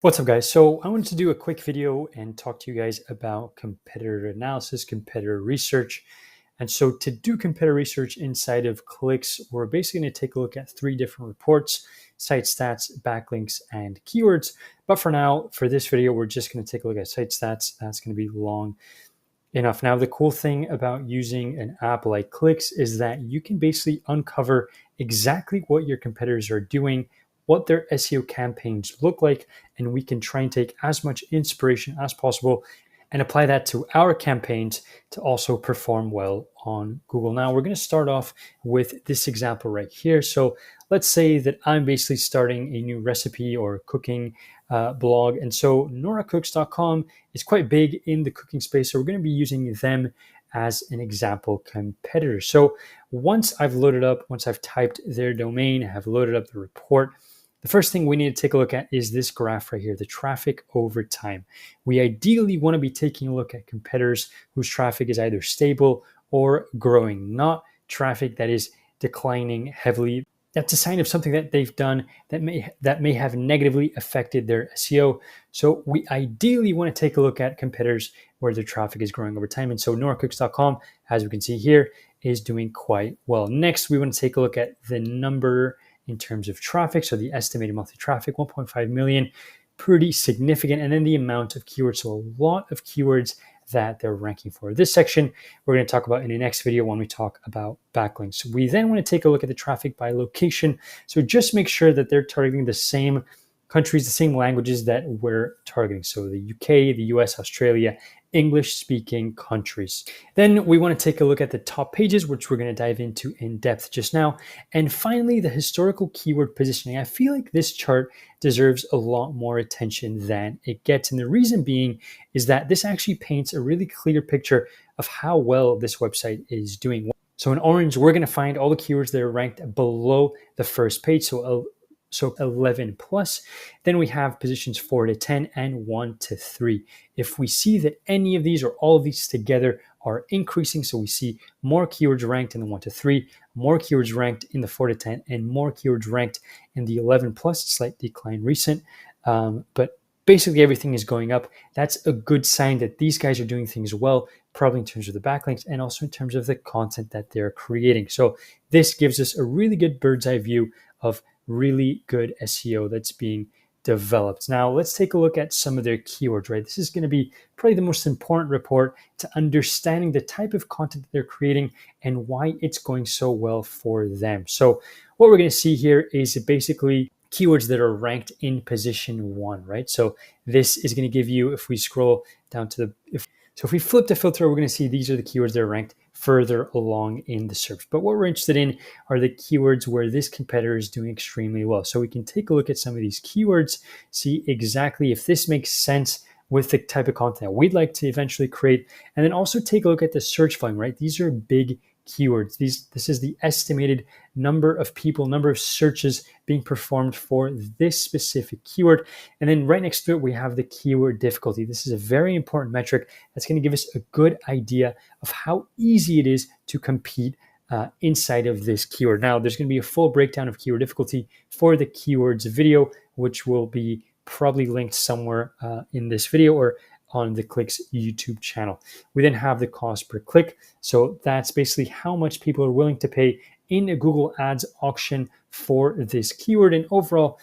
What's up, guys? So I wanted to do a quick video and talk to you guys about competitor analysis, competitor research. And so to do competitor research inside of Clicks, we're basically going to take a look at three different reports: site stats, backlinks, and keywords. But for now, for this video, we're just going to take a look at site stats. That's going to be long enough. Now, the cool thing about using an app like Clicks is that you can basically uncover exactly what your competitors are doing, what their SEO campaigns look like, and we can try and take as much inspiration as possible and apply that to our campaigns to also perform well on Google. Now, we're going to start off with this example right here. So let's say that I'm basically starting a new recipe or cooking blog. And so Clicks.com is quite big in the cooking space. So we're going to be using them as an example competitor. So once I've typed their domain, I have loaded up the report, the first thing we need to take a look at is this graph right here, the traffic over time. We ideally want to be taking a look at competitors whose traffic is either stable or growing, not traffic that is declining heavily. That's a sign of something that they've done that may have negatively affected their SEO. So we ideally want to take a look at competitors where their traffic is growing over time. And so Clicks.com, as we can see here, is doing quite well. Next, we want to take a look at the number in terms of traffic. So the estimated monthly traffic, 1.5 million, pretty significant. And then the amount of keywords. So a lot of keywords that they're ranking for. This section we're going to talk about in the next video when we talk about backlinks. We then want to take a look at the traffic by location. So just make sure that they're targeting the same countries, the same languages that we're targeting. So the UK, the US, Australia, English-speaking countries. Then we want to take a look at the top pages, which we're going to dive into in depth just now. And finally, the historical keyword positioning. I feel like this chart deserves a lot more attention than it gets. And the reason being is that this actually paints a really clear picture of how well this website is doing. So in orange, we're going to find all the keywords that are ranked below the first page. So 11 plus. Then we have positions 4 to 10 and 1 to 3. If we see that any of these or all of these together are increasing, so we see more keywords ranked in the 1 to 3, more keywords ranked in the 4 to 10, and more keywords ranked in the 11 plus, slight decline recent. But basically everything is going up. That's a good sign that these guys are doing things well, probably in terms of the backlinks and also in terms of the content that they're creating. So this gives us a really good bird's eye view of really good SEO that's being developed. Now, let's take a look at some of their keywords, right? This is going to be probably the most important report to understanding the type of content that they're creating and why it's going so well for them. So what we're going to see here is basically keywords that are ranked in position 1, right? So this is going to give you, if we scroll down to if we flip the filter, we're going to see these are the keywords that are ranked further along in the search. But what we're interested in are the keywords where this competitor is doing extremely well. So we can take a look at some of these keywords, see exactly if this makes sense with the type of content that we'd like to eventually create, and then also take a look at the search volume, right? These are big keywords. This is the estimated number of people, number of searches being performed for this specific keyword. And then right next to it, we have the keyword difficulty. This is a very important metric that's going to give us a good idea of how easy it is to compete inside of this keyword. Now, there's going to be a full breakdown of keyword difficulty for the keywords video, which will be probably linked somewhere in this video or on the Clicks YouTube channel. We then have the cost per click. So that's basically how much people are willing to pay in a Google Ads auction for this keyword. And overall,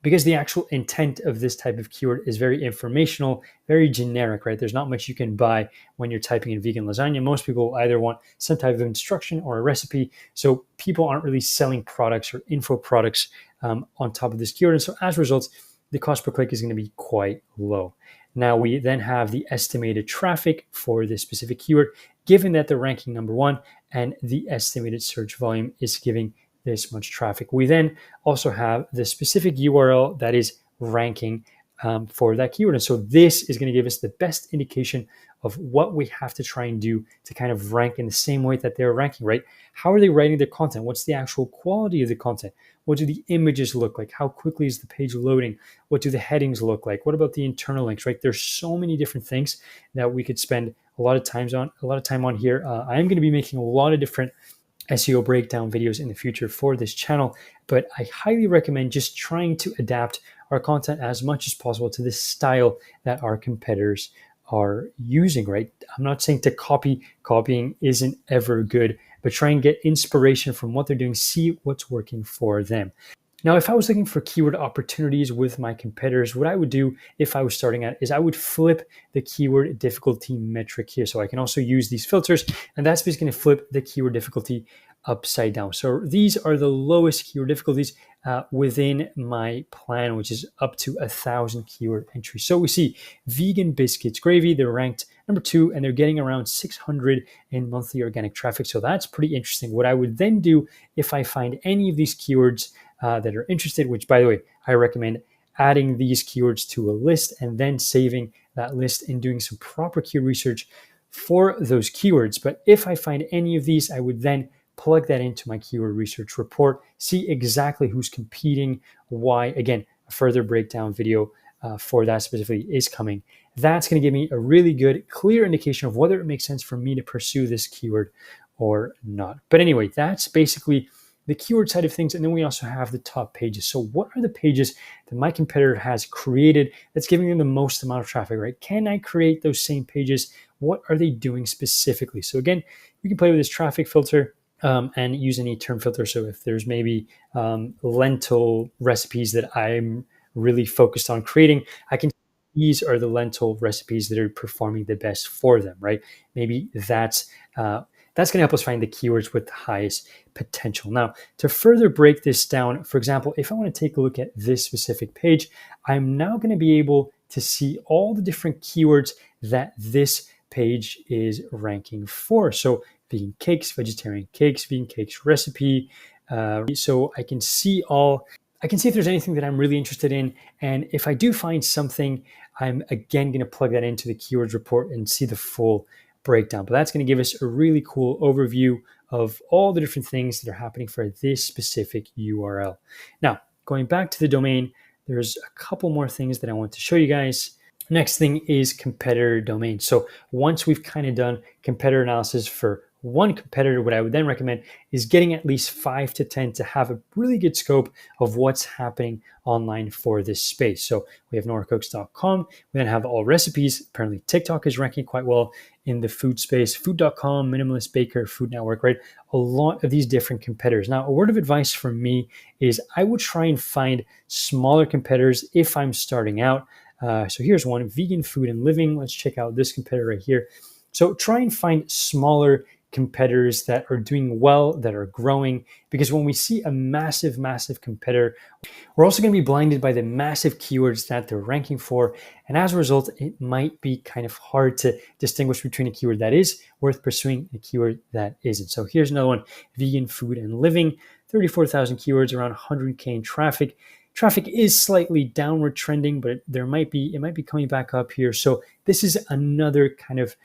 because the actual intent of this type of keyword is very informational, very generic, right? There's not much you can buy when you're typing in vegan lasagna. Most people either want some type of instruction or a recipe. So people aren't really selling products or info products on top of this keyword. And so as a result, the cost per click is going to be quite low. Now we then have the estimated traffic for this specific keyword, given that they're ranking number 1 and the estimated search volume is giving this much traffic. We then also have the specific URL that is ranking for that keyword. And so this is going to give us the best indication of what we have to try and do to kind of rank in the same way that they're ranking, right? How are they writing their content? What's the actual quality of the content? What do the images look like? How quickly is the page loading? What do the headings look like? What about the internal links, right? There's so many different things that we could spend a lot of time on here. I am going to be making a lot of different SEO breakdown videos in the future for this channel, but I highly recommend just trying to adapt our content as much as possible to the style that our competitors are using, right? I'm not saying to copy. Copying isn't ever good, but try and get inspiration from what they're doing, see what's working for them. Now, if I was looking for keyword opportunities with my competitors, what I would do if I was starting out is I would flip the keyword difficulty metric here. So I can also use these filters, and that's basically going to flip the keyword difficulty upside down. So these are the lowest keyword difficulties within my plan, which is up to 1,000 keyword entries. So we see vegan biscuits gravy, they're ranked number 2, and they're getting around 600 in monthly organic traffic. So that's pretty interesting. What I would then do if I find any of these keywords that are interested, which by the way, I recommend adding these keywords to a list and then saving that list and doing some proper keyword research for those keywords. But if I find any of these, I would then plug that into my keyword research report, see exactly who's competing, why. Again, a further breakdown video for that specifically is coming. That's going to give me a really good, clear indication of whether it makes sense for me to pursue this keyword or not. But anyway, that's basically the keyword side of things. And then we also have the top pages. So what are the pages that my competitor has created that's giving them the most amount of traffic, right? Can I create those same pages? What are they doing specifically? So again, you can play with this traffic filter and use any term filter. So if there's maybe lentil recipes that I'm really focused on creating, I can these are the lentil recipes that are performing the best for them, right? Maybe that's going to help us find the keywords with the highest potential. Now, to further break this down, for example, if I want to take a look at this specific page, I'm now going to be able to see all the different keywords that this page is ranking for. So vegan cakes, vegetarian cakes, vegan cakes recipe. So I can see if there's anything that I'm really interested in. And if I do find something, I'm again going to plug that into the keywords report and see the full breakdown. But that's going to give us a really cool overview of all the different things that are happening for this specific URL. Now, going back to the domain, there's a couple more things that I want to show you guys. Next thing is competitor domain. So once we've kind of done competitor analysis for one competitor, what I would then recommend is getting at least 5 to 10 to have a really good scope of what's happening online for this space. So we have noracooks.com. We then have all recipes. Apparently TikTok is ranking quite well in the food space, food.com, Minimalist Baker, Food Network, right? A lot of these different competitors. Now, a word of advice from me is I would try and find smaller competitors if I'm starting out. So here's one, Vegan Food and Living. Let's check out this competitor right here. So try and find smaller competitors that are doing well, that are growing, because when we see a massive, massive competitor, we're also going to be blinded by the massive keywords that they're ranking for. And as a result, it might be kind of hard to distinguish between a keyword that is worth pursuing and a keyword that isn't. So here's another one, Vegan Food and Living, 34,000 keywords, around 100K in traffic. Traffic is slightly downward trending, but it might be coming back up here. So this is another kind of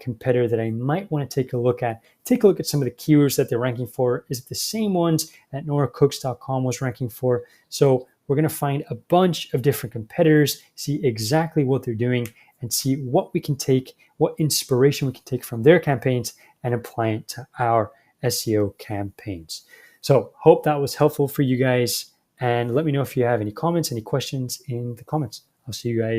competitor that I might want to take a look at. Take a look at some of the keywords that they're ranking for. Is it the same ones that noracooks.com was ranking for? So we're going to find a bunch of different competitors, see exactly what they're doing, and see what we can take, what inspiration we can take from their campaigns and apply it to our SEO campaigns. So hope that was helpful for you guys. And let me know if you have any comments, any questions in the comments. I'll see you guys.